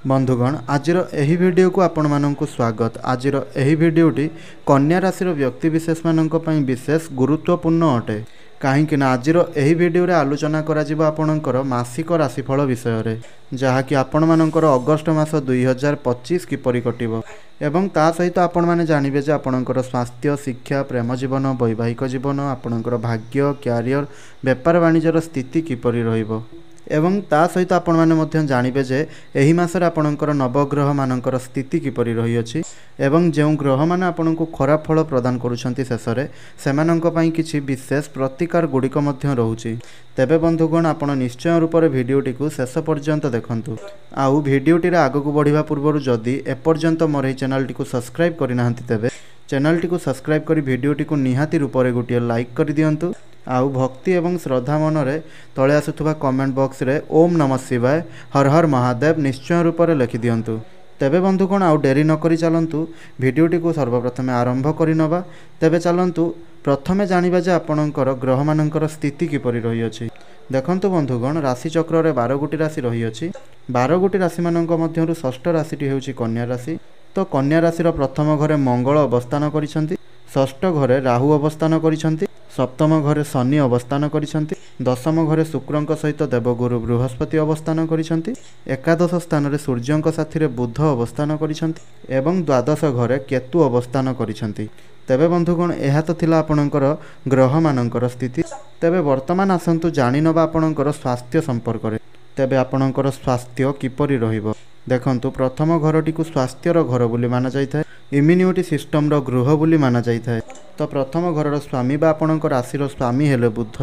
बंधुगण आजिर एही वीडियो को आपण माननकु स्वागत। आजिर एही वीडियोटी कन्या राशि व्यक्ति विशेष माननक पई विशेष गुरुत्वपूर्ण अटे। कहीं आजिर एही वीडियो रे आलोचना करा जिवो आपणकर मासिक राशिफल विषय रे, जहाँकि आपण मानकर अगस्ट मास 2025 किपरि कटिबो एवं ता सहित आपण माने जानिबे जे आपणकर स्वास्थ्य, शिक्षा, प्रेम जीवन, वैवाहिक जीवन, आपणकर भाग्य, क्यारियर, व्यापार वाणिज्यर स्थिति किपरि रहिबो एवं ता सहित आपण माने मध्य जानिबे जे एही मासरे आपणकर नवग्रह मानकर स्थिति किपरि रही अछि एवं जेउ ग्रह माने आपणको खराब फल प्रदान करूछंती शेषरे सेमानंक पई किछि विशेष प्रतिकार गुडिक मध्य रहउछि। तेबे बंधुगण आपण निश्चय रूप रे भिडियोटी को शेष पर्यंत देखंतु। आउ भिडियोटी रे आगकु बढ़िबा पूर्वरु जदि एपर्यंत मोर एही चैनलटी को सब्सक्राइब करि नाहंती तेबे चैनलटी को सब्सक्राइब करी भिडियोटी को निहाती रूप रे गोटिए लाइक करि दियंतु। आउ भक्ति एवं श्रद्धा मनरे तले आसुथुबा कमेंट बॉक्स रे ओम नमः शिवाय हर हर महादेव निश्चय रूप रे लिखि दियंतु। तेबे बंधुगण आउ डेरी न करि चलंतु भिडियोटी को सर्वप्रथम आरंभ करि नबा। तेबे चलंतु प्रथमे जानिबा जे आपणकर ग्रह मानकर स्थिति किपरि रही अछि। देखंतु बंधुगण राशि चक्र रे 12 गोटी राशि रही अछि। 12 गोटी राशि मानक मध्यरु षष्ठ राशिटी हेउछि कन्या राशि। तो कन्या राशि रो प्रथम घरे मंगल अवस्थान करिसंती, षष्ठ घरे राहु अवस्थान करिसंती, सप्तम घरे शनि अवस्थान करिसंती, दशम घरे शुक्रंक सहित देवगुरु बृहस्पति अवस्थान करिसंती, एकादश स्थान रे सूर्यंक साथी रे बुध अवस्थान करिसंती एवं द्वादश घरे केतु अवस्थान करिसंती। तेबे बंधुगण एहा तो थिला आपणकर ग्रह मानकर स्थिति। तेबे वर्तमान आसंतु जानि नबा आपणकर स्वास्थ्य संपर्क रे। तेबे आपणकर स्वास्थ्य किपरि रहिबो देखंतु। प्रथम घरटी को स्वास्थ्यर घर बोली माना जाइथाय, इम्यूनिटी सिस्टम रो गृह बोली माना जाइथाय। तो प्रथम घरर स्वामी बा आपणकर राशिर स्वामी हेले बुध।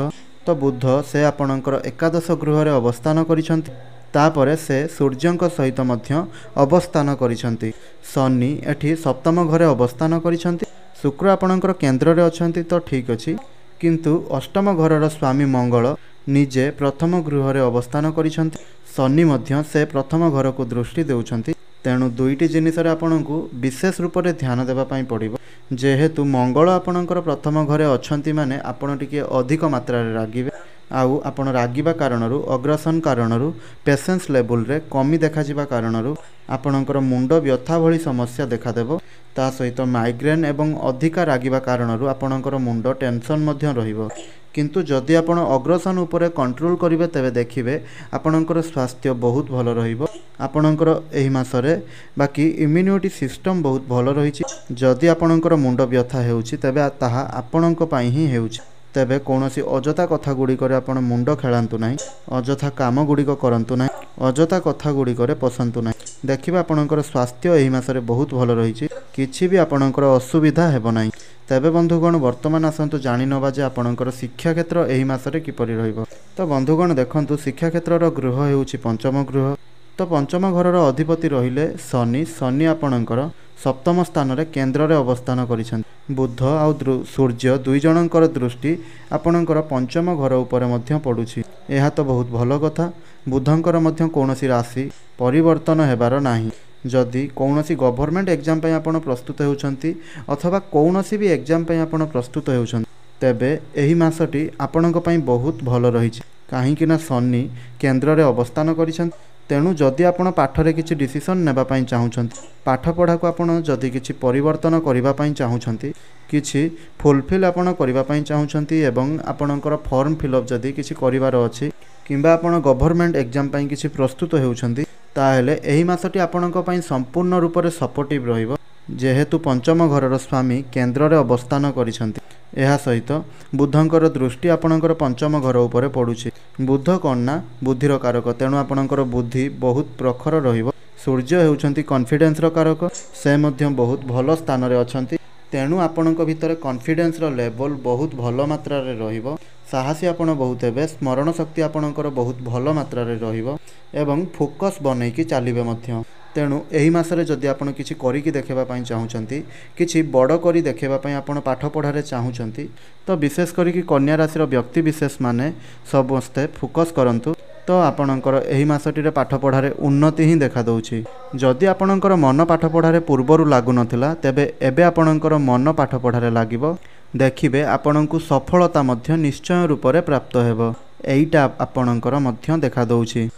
तो बुध से आपणकर एकादश गृह रे अवस्थान करिसंती, तापरे से सूर्यंक सहित मध्य अवस्थान करिसंती। शनि एठी सप्तम घरे अवस्थान करिसंती, शुक्र आपणकर केंद्र रे अछंती तो ठीक अछि, किंतु अष्टम घरर स्वामी मंगल निजे प्रथम गृह रे अवस्थान करिसंती। शनि मध्य से प्रथम घर को दृष्टि देउछंती। तेणु दुईटी जिनिस रे आपणकु विशेष रूप से ध्यान देबा पई पड़िबो। जेहेतु मंगल आपणकर प्रथम घरे अछंती माने आपण टिके अधिक मात्रा रे रागिबे। आउ आपण रागिबा कारणरू अग्रसन कारणरू पेशेंस लेवल रे कमी देखा जिबा कारणरू आपणकर मुंड व्यथा भली समस्या देखा देबो। ता सहित माइग्रेन एवं अधिका रागिबा कारणरू आपणकर मुंड टेंशन मध्य रहिबो। किंतु जदि आपण अग्रसन उपरे कंट्रोल करिवे तेबे देखिबे आपणकर स्वास्थ्य बहुत भल रहिबो। आपणकर एही मासरे बाकी इम्यूनिटी सिस्टम बहुत भल रहिछि। जदि आपणकर मुंड व्यथा हेउछि तेबे ताहा आपणक पई ही हेउछि। तेबे कोनोसी अजथा कथा गुडी करे आपण मुंड खेलांतु नाही, अजथा काम गुडी को करंतु नाही, अजथा कथा गुडी करे पसंतु नाही। देखिबा आपणकर स्वास्थ्य एही मासरे बहुत भल रहिछि, किछि भी आपणकर असुविधा हेबो नाही। तेबे बंधुगण वर्तमान आसंतु जानि नबा जे आपणकर शिक्षा क्षेत्र एही मासरे किपरि रहिबो। तो बंधुगण देखंतु शिक्षा क्षेत्रर गृह हेउछि पंचम गृह। तो पंचम घरर अधिपति रहिले शनि। शनि आपणकर सप्तम स्थान रे केंद्र रे अवस्थान करिसंती। बुध आउ सूर्य दुई जनकर दृष्टि आपणकर पंचम घर उपरे मध्य पडुछि। एहा तो बहुत भल कथा। बुधंकर मध्य कोनोसी राशि परिवर्तन हेबार नाही। जदि कौनसी गवर्नमेंट एग्जाम पे आपण प्रस्तुत होउछंती अथवा कौनसी भी एग्जाम पे आपण प्रस्तुत होउछंती तेबे एही मासटी आपणक पई बहुत भल रहिछि। काहे कि ना शनि केंद्र रे अवस्थान करिसंती। तेणु जदि आपण पाठरे किछि डिसिजन नेबा पई चाहुछंती, पाठ पढ़ा को आपण जदि किछि परिवर्तन करिबा पई चाहुछंती, किछि फुलफिल आपण करिबा पई चाहुछंती एवं आपणकर फॉर्म फिलअप जदि किछि करिवार अछि किंबा आपण गवर्नमेंट एग्जाम पई किछि प्रस्तुत हेउछंती ताहेले एही मासटी आपणक पई संपूर्ण रूप से सपोर्टिव रहिबो। जेहेतु पंचम घरर स्वामी केंद्र रे अवस्थान करिसंती, एहा सहित बुधंकर दृष्टि आपणकर पंचम घर उपरे पडुछि। बुध कन्या बुद्धिर कारक, तेणु आपणकर बुद्धि बहुत प्रखर रहिबो। सूर्य हेउछंती कॉन्फिडेंस रो कारक, से मध्य बहुत भल स्थान रे अछंती। तेणु आपणक भितर कॉन्फिडेंस रो लेवल बहुत भल मात्रा रे रहिबो। साहसी आपण बहुत हेबे, स्मरण शक्ति आपणकर बहुत भल मात्रा रे रहिबो एवं फोकस बनैकी चलिबे मध्य। तेणु एही मासरे जदि आपण किछि करिकी देखेबा पई चाहुचंती, किछि बड़ करी देखेबा पई आपण पाठ पढ़ारे चाहुचंती, तो विशेष करिकी कन्या राशिर व्यक्ति विशेष माने समस्ते फोकस करंतु। तो आपणकर एही मासटी रे पाठ पढ़ारे उन्नति ही देखा दउछि। जदि आपणकर मन पाठ पढ़ारे पूर्वरु लागु नथिला तेबे एबे आपणकर मन पाठ पढ़ारे लागिबो। देखिबे आपणकु सफलता मध्य निश्चय रूप से प्राप्त हेबो। एईटा आपणकर मध्य देखा दउछि।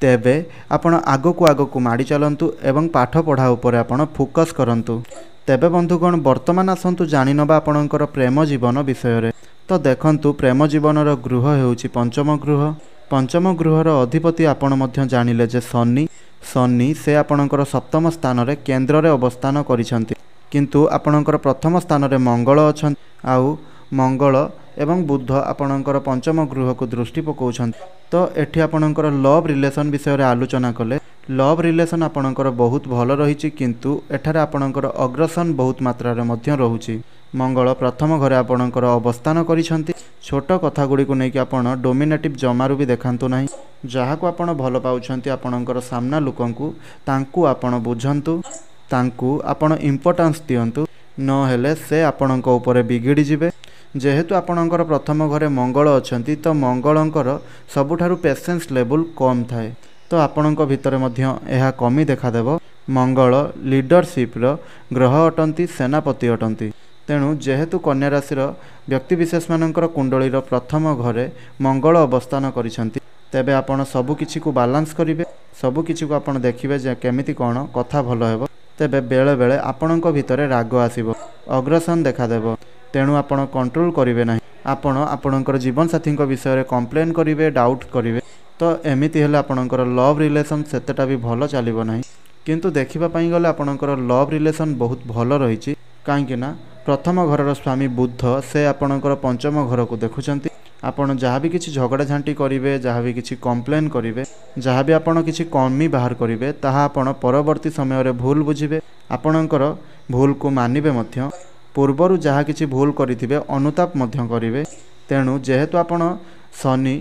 तेबे आपण आगकू आगकू माड़ी चलतु एवं पाठ पढ़ा उपरे आपण फोकस करंतु। तेबे बंधुगण वर्तमान आसतु जानि नबा आपणकर प्रेम जीवन विषय रे। तो देखंतु प्रेम जीवनर गृह हेउची पंचम गृह। पंचम गृहर अधिपति आपण मध्य जानिले जे शनि। शनि से आपणकर सप्तम स्थान रे केंद्र रे अवस्थान करिसंती, किंतु आपणकर प्रथम स्थान रे मंगल अछन। आउ मंगल एवं बुध आपणकर पंचम गृह को दृष्टि पकाउछन। तो एठी आपणकर लव रिलेशन विषय रे आलोचना कले। लव रिलेशन आपणकर बहुत भल रहिछि, किंतु एठारे आपणकर अग्रसन बहुत मात्रा रे मध्य रहुछि। मंगल प्रथम घरे आपणकर अवस्थान करिसंती। छोट कथा गुडी को नै कि आपण डोमिनेटिव जमारू भी देखांतु नाही। जहा को आपण भल पाउछंती आपणकर सामना लोकंकु तांकु आपण बुझंतु, तांकु आपण इंपोर्टेंस दियंतु, न हेले से आपणक ऊपर बिगिड़ी जिवे। जेहेतु आपणकर प्रथम घरे मंगल अछंती तो मंगलंकर सबुठारु पेशेंस लेवल कम थाए। तो आपणक भितर मध्य एहा कमी देखा देबो। मंगल लीडरशिप रो ग्रह अटंती, सेनापति अटंती। तेणु जेहेतु कन्या राशि व्यक्ति विशेष मानकर कुंडलीर प्रथम घरे मंगल अवस्थान करिसंती, तेबे आपण सबु किछि को बैलेंस करिवे। सबु किछि को आपण देखिबे जे केमिति कोन कथा भलो हेबो। तेबे बेले बेले आपणक भितर राग आसीबो, अग्रसन देखा देबो। तेणु आपण कंट्रोल करिवे नाही। आपण आपणकर जीवन साथी विषय रे कंप्लेन करिवे, डाउट करिवे। तो एमिति हेले आपणकर लव रिलेशन सेतेटा भी भलो चलिबो नाही। किंतु देखिबा पई गले आपणकर लव रिलेशन बहुत भलो रहिछि। काहेकि ना प्रथम घरर स्वामी बुध से आपणकर पंचम घर को देखुचंती। आपण जहाँ भी किसी झगड़ा झांटी करिवे, जहाँ भी किसी कंप्लेन करिवे, जहाँ भी आपण किसी कमी बाहर करिवे, ताहा आपण परवर्ती समय रे भूल बुझिवे। आपणकर भूल को मानिबे मध्य। पूर्वरु जहाँ किसी भूल करिथिबे अनुताप मध्य करिवे। तेणु जेहेतु आपण शनि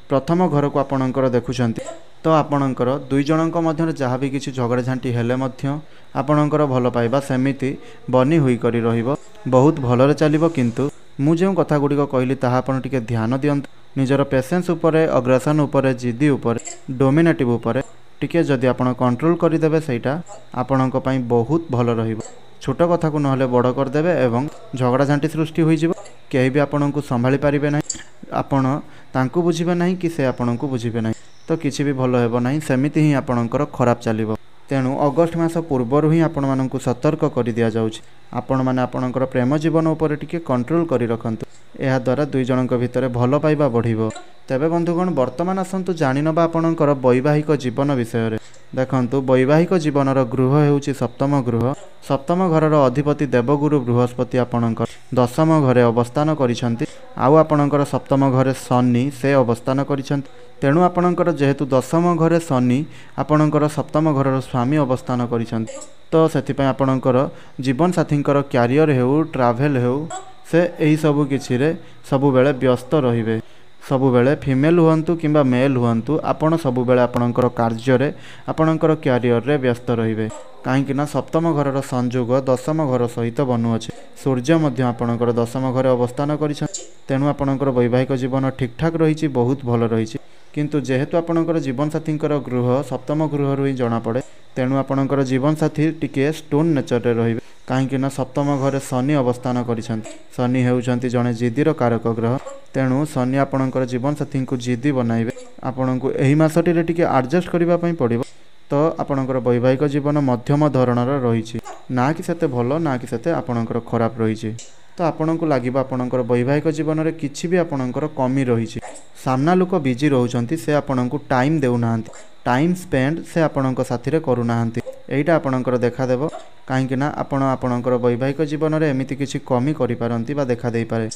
प्रथम घर को आपणकर देखुचंती, तो आपणकर दुई जनक मध्य जहाँ भी किसी झगड़ा झांटी हेले मध्य आपणकर भल पाइबा सेमिति बनी हुई करी रहिबो, बहुत भलरे चलिबो। किंतु मु जो कथा गुड़िक कहली ताहा आपण टिके ध्यान दियंतु। निजर पेशेंस उपरे, अग्रेसन उपरे, जिद्दी उपरे, डोमिनेटिव उपरे टिके जदि आपण कंट्रोल करिदेबे सेटा आपणक पई बहुत भल रहिबो। छोट कथा को नहले बड़ करदेबे एवं झगड़ा झांटी सृष्टि होई जिवो। केही भी आपणक संभाली पारिबे नाही। आपण तांकु बुझिबे नाही कि से आपणक बुझिबे नाही, तो किछि भी भल हेबो नाही। सेमिति ही आपणकर खराब चलिबो। तेणु अगस्ट मास पूर्वर ही आपण मानकु सतर्क करि दिया जाउछि। आपण माने आपणकर प्रेम जीवन उपर टिके कंट्रोल करि रखंतु। एहा द्वारा दुई जनक भितर भल पाइबा बढ़िबो। तेबे बंधुगण वर्तमान आसंतु जानि नबा आपणकर वैवाहिक जीवन विषय रे। देखंतु वैवाहिक जीवनर गृह हेउछि सप्तम गृह। सप्तम घरर अधिपति देवगुरु बृहस्पति आपणकर दशम घरे अवस्थान करिसंती। आउ आपणकर सप्तम घरे शनि से अवस्थान करिसंती। तेणु आपणकर जेहेतु दशम घरे शनि आपणकर सप्तम घरर स्वामी अवस्थान करिसंती, तो सेथिपय आपणकर जीवन साथींकर क्यारियर हेउ, ट्रावेल हेउ, से एही सबु किछि रे सबु बेले व्यस्त रहिबे। सबु बेले फीमेल हुअंतु किंबा मेल हुअंतु, आपण सबु बेले आपणकर कार्य रे, आपणकर क्यारियर रे व्यस्त रहिबे। काहेकि ना सप्तम घरर संयोग दशम घर सहित बनुअछि। सूर्य मध्य आपणकर दशम घरे अवस्थान करिछ। तेणु आपणकर वैवाहिक जीवन ठीक ठाक रहिछि, बहुत भल रहिछि। किंतु जेहेतु आपणकर जीवन साथींकर गृह सप्तम गृह रु ही जना पड़े, तेणु आपणकर जीवन साथी टिके स्टोन नेचर रे रहिबे। काहेकि ना सप्तम घरे शनि अवस्थान करिसंती। शनि हेउचंती जणे जिद्दीर कारक ग्रह। तेणु शनि आपणकर जीवन साथी को जिद्दी बनाइबे। आपणको एही मासटी रे टिके एडजस्ट करिबा पई पड़िबो। तो आपणकर वैवाहिक जीवन मध्यम धरणर रहिछि, ना कि सेते भलो, ना कि सेते आपणकर खराब रहिछि। तो आपणको लागिबा आपणकर वैवाहिक जीवन रे किछि भी आपणकर कमी रहिछि। सामना लोक बिजी रहउचंती, से आपणको टाइम देउ नाहंती। टाइम स्पेंड से आपणक साथी रे करू नाहंती। एइटा आपणकर देखा देबो। काहेकि ना आपण आपणकर वैवाहिक जीवन रे एमिति किछि कमी करि पारंती बा देखा देई पारे।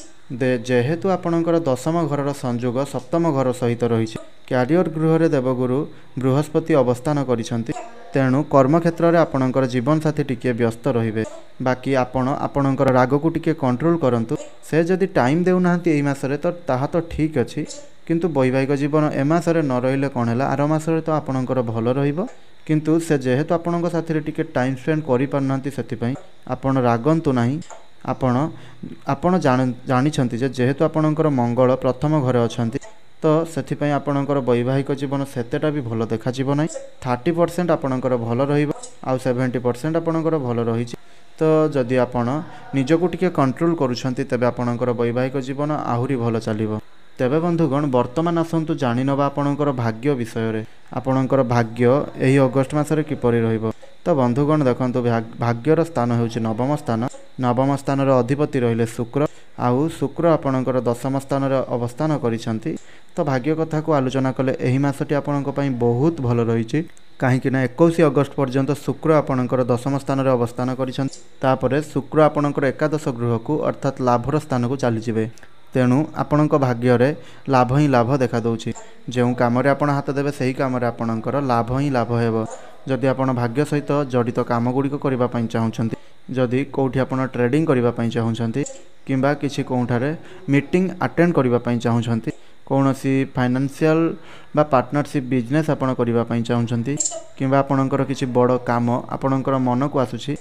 जेहेतु आपणकर दशम घरर संयोग सप्तम घर सहित रहिछि, क्यारियर गृह रे देवगुरु बृहस्पति अवस्थान करिसंती। तेणु कर्म क्षेत्र रे आपणकर जीवन साथी टिके व्यस्त रहिबे। बाकी आपण आपणकर राग को टिके कंट्रोल करंतु। से जदि टाइम देउ नाहंती एई मासरे तो ताहा तो ठीक अछि, किंतु वैवाहिक जीवन ए मासरे न रहिले कोन हैला, आर मासरे तो आपणकर भल रहिबो। किंतु से जेहेतु आपणक साथी रे टिके टाइम स्पेंड करि पारनांती, सेति पई आपण रागंतु नाही। आपण जानिछंती जे जेहेतु आपणकर मंगल प्रथम घरे अछंती, तो सेथिपई आपणकर वैवाहिक जीवन सेतेटा भी भल देखा जीव नाही। 30% आपणकर भल रहिबो, आ 70% आपणकर भल रहिछि। तो जदि आपण निजको टिके कंट्रोल करूछंती, तबे आपणकर वैवाहिक जीवन आहुरी भल चलिबो। तेबे बंधुगण वर्तमान आसतु जानी नवा आपणकर भाग्य विषय आपणकर भाग्य यही अगस्ट मासरे किपरि रहिबो। तो बंधुगण देखंतु भाग्यर स्थान होउछि नवम स्थान। नवम स्थान अधिपति रहिले शुक्र आउ शुक्र आपणकर दशम स्थान अवस्थान करिसंति। तो भाग्य कथा को आलोचना कले एही मासटी आपणक पई बहुत भल रहिछि कहीं 21 अगस्ट पर्यंत शुक्र आपणकर दशम स्थान अवस्थान करिसंति। तापरे शुक्र आपणकर एकादश गृह को अर्थात लाभर स्थान को चली जिवे। तेणु आपणक भाग्य रे लाभ ही लाभ देखा दउछि। जो काम आपण हाथ देबे सही काम आपणकर लाभ ही लाभ हेबो। जदि आपण भाग्य सहित जड़ित काम गुड़िक करबा पई चाहुछंती, जदि कोठी आपण ट्रेडिंग करबा पई चाहुछंती किंबा किछि कोठारे मीटिंग अटेंड करबा पई चाहुछंती, कौनसी फाइनेंशियल बा पार्टनरशिप बिजनेस आपण करबा पई चाहुछंती किंबा आपणकर किछि बड़ काम आपणकर मन को आसुछि,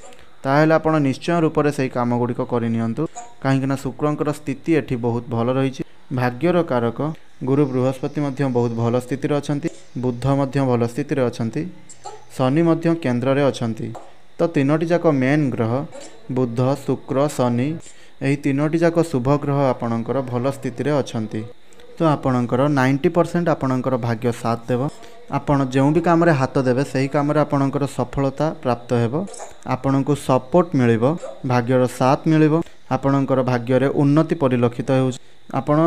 ताहेले आपण निश्चय रूप से सही काम गुड़िक करनियंतु। कहीं शुक्रंकर स्थिति एठी बहुत भल रही। भाग्यर कारक गुरु बृहस्पति मध्य बहुत भल स्थिति अछंती, बुध मध्य भल स्थिति अछंती, शनि मध्य केन्द्र रे अछंती। तो तीनोटी जाक मेन ग्रह बुध शुक्र शनि यही तीनोटी जाक शुभ ग्रह आपणकर भल स्थिति अछंती। तो आपणकर 90% आपणकर भाग्य साथ देव। आपण जो भी काम हाथ देवे सही काम आपणकर सफलता प्राप्त हेबो। आपणको सपोर्ट मिलिबो, भाग्यर साथ मिलिबो, आपणकर भाग्य रे उन्नति परिलक्षित हो। आपण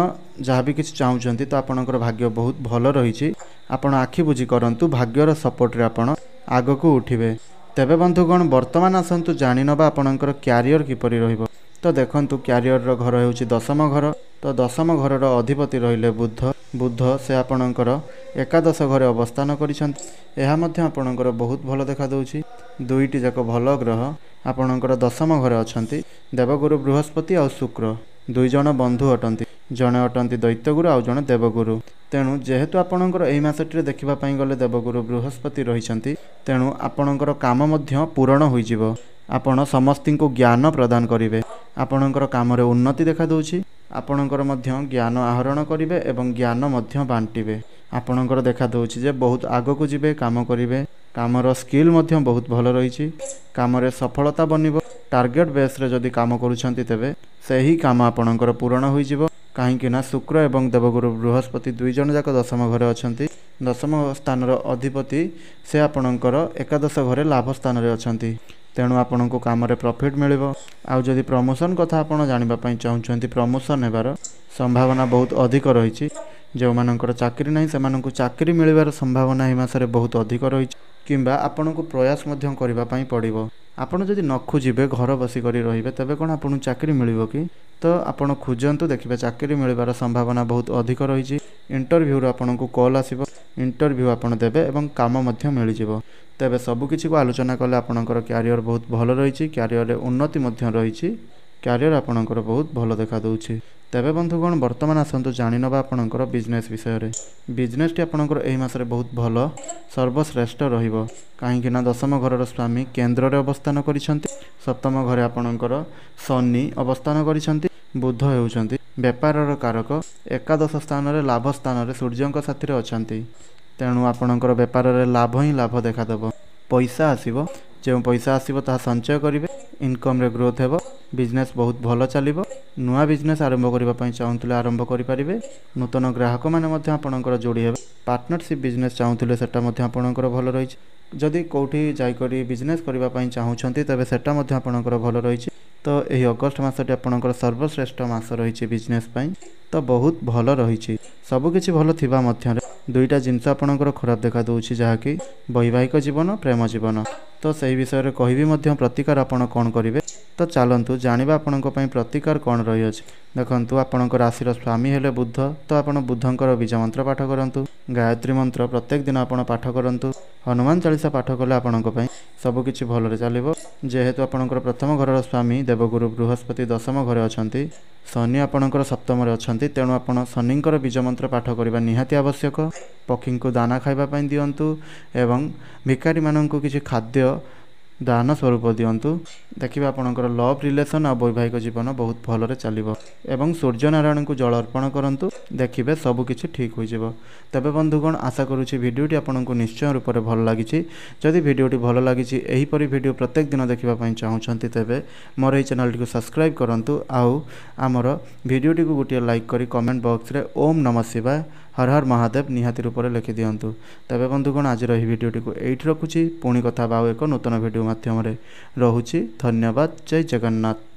जहाँ भी किसी चाहूँगी तो आपणकर भाग्य बहुत भल रही। आपण आखि बुझी करंतु भाग्यर सपोर्ट रे आपण आग को उठिबे। तेबे बंधुगण वर्तमान आसतु जानी नबा आपणकर क्यारियर किपरि रहिबो। तो देखंतु क्यारियर रो घर होउछि दशम घर। तो दशम घर अधिपति रहिले बुध। बुध से आपणकर एकादश घरे अवस्थान करिसंति। एहा मध्य आपणकर बहुत भल देखा दउछि। दुईटी जाक भल ग्रह आपणकर दशम घरे अछंती। देवगुरु बृहस्पति और शुक्र दुई जण बंधु अटंती। जणे अटंती दैत्यगुरु आउ जणे देवगुरु। तेणु जेहेतु आपणकर एही मासटी देखिबा पई गले देवगुरु बृहस्पति रहिसंती, तेणु आपणकर काम मध्य पूर्ण होइजिवो। आपण समस्तिंको ज्ञान प्रदान करिवे। आपणकर काम रे उन्नति देखा दउछि। आपणकर मध्य ज्ञान आहरण करिवे एवं ज्ञान मध्य बांटिवे। आपणकर देखा दउछि जे बहुत आगो को जिवे, काम करिवे। कामर स्किल मध्य बहुत भल रही। काम रे सफलता बनिबो। टार्गेट बेस रे जदि काम करूछंती तेबे सही काम आपणकर पूर्ण होइजिवो। कहीं ना शुक्र एवं देवगुरु बृहस्पति दुई जण जाक दशम घरे अछंती। दशम स्थान अधिपति से आपणकर एकादश घरे लाभ स्थान रे अछंती। तेणु आपण को काम रे प्रॉफिट मिलिबो। आउ जदि प्रमोशन कथा आपण जानिबा पई चाहुछंती, प्रमोशन हेबार संभावना बहुत अधिक रही। जो मानकर चाकरी नहीं सेमानंकु चाकरी मिलिबार संभावना एही मासरे बहुत अधिक रही। किंबा आपण को प्रयास मध्य करबा पई पड़िबो। आपण जदि न खोजिबे घर बसी करी रहिबे तेबे कोन आपण चाकरी मिलिबो कि? तो आपण खोजंतु, देखिबे चाकरी मिलिबार संभावना बहुत अधिक रही। इंटरव्यू रो आपण को कॉल आसीबो। इंटरव्यू आपण देबे एवं काम मध्य मिल जिवो। तेबे सब किछि को आलोचना कले आपणकर क्यारियर बहुत भल रही। क्यारियर रे उन्नति मध्य रही। क्यारियर आपणकर बहुत भल देखा दउछि। तेबे बंधुगण वर्तमान आसतु जानी नबा आपणकर बिजनेस विषय रे। बिजनेस टी आपणकर एही मासरे बहुत भल सर्वश्रेष्ठ रहिबो। कहीं ना दशम घरर स्वामी केन्द्र रे अवस्थान करिसंती। सप्तम घरे आपणकर शनि अवस्थान करिसंती। बुध हेउचंती व्यापारर कारक। एकादश स्थान रे लाभ स्थान रे सूर्यंक साथी रे अछंती। तेणु आपणकर व्यापार रे लाभ ही लाभ देखा देबो। पैसा आसीबो। जो पैसा आसीबो ता संचय करिवे। इनकम रे ग्रोथ हेबो। बिजनेस बहुत भल चलिबो। नुआ बिजनेस आरंभ करिबा पई चाहुतले आरंभ करि परिबे। नूतन ग्राहक माने मध्य आपणकर जोड़ी हेबे। पार्टनरशिप बिजनेस चाहुतले सेटा मध्य आपणकर भल रही। जदि कोठी जाई करी बिजनेस करिबा पई चाहुछंती तबे सेटा मध्य आपणकर भल रही। तो यही अगस्ट मासटी आपणकर सर्वश्रेष्ठ मास रही बिजनेस पई। तो बहुत भल रही। सबकिछि भल थिबा मध्य दुईटा जिनस आपणकर खराब देखा दउछि, जहाँकि वैवाहिक जीवन प्रेम जीवन। तो सही विषय रे कहिबी मध्य प्रतिकार आपण कोन करिवे। तो चलंतु जानिबा आपणक पई प्रतिकार कोन रही अछि। देखंतु आपणकर राशिर स्वामी हेले बुध। तो आपण बुधंकर बीज मंत्र पाठ करंतु। गायत्री मंत्र प्रत्येक दिन आपण पाठ करंतु। हनुमान चालीसा पाठ कले आपणक पई सब किछि भल रे चलिबो। जेहेतु आपणकर प्रथम घरर स्वामी देवगुरु बृहस्पति दशम घरे अछंती। शनि आपणकर सप्तम रे अछंती। तेणु आपण शनिंकर बीज मंत्र पाठ करिबा निहाती आवश्यक। पक्षी को दाना खाइबा पई दियंतु एवं भिखारी माननकु किछि खाद्य दान स्वरूप दिंतु देखिए आपणकर लव रिलेसन आ वैवाहिक जीवन बहुत भलरे चलिबो एवं सूर्य नारायण को जल अर्पण करंतु देखिबे सब किछि ठीक हो जिवो। तबे बंधुगण आशा करूछि वीडियोटी आपनकु निश्चय रूप से भल लागिछि। जदि वीडियोटी भल लागिछि एही परि वीडियो प्रत्येक दिन देखिबा पई चाहुछंती तेबे मोर एई चैनल टी को सब्सक्राइब करंतु आउ हमर वीडियोटी को गोटे लाइक करी कमेंट बॉक्स रे ओम नमः शिवाय हर हर महादेव निहाती रूप से लिखि दिंतु। तेबे बंधुगण आज भिडियोटी को एठी रखुछि पुणी कथा एक नूतन वीडियो माध्यम रे रहुछि। धन्यवाद। जय जगन्नाथ।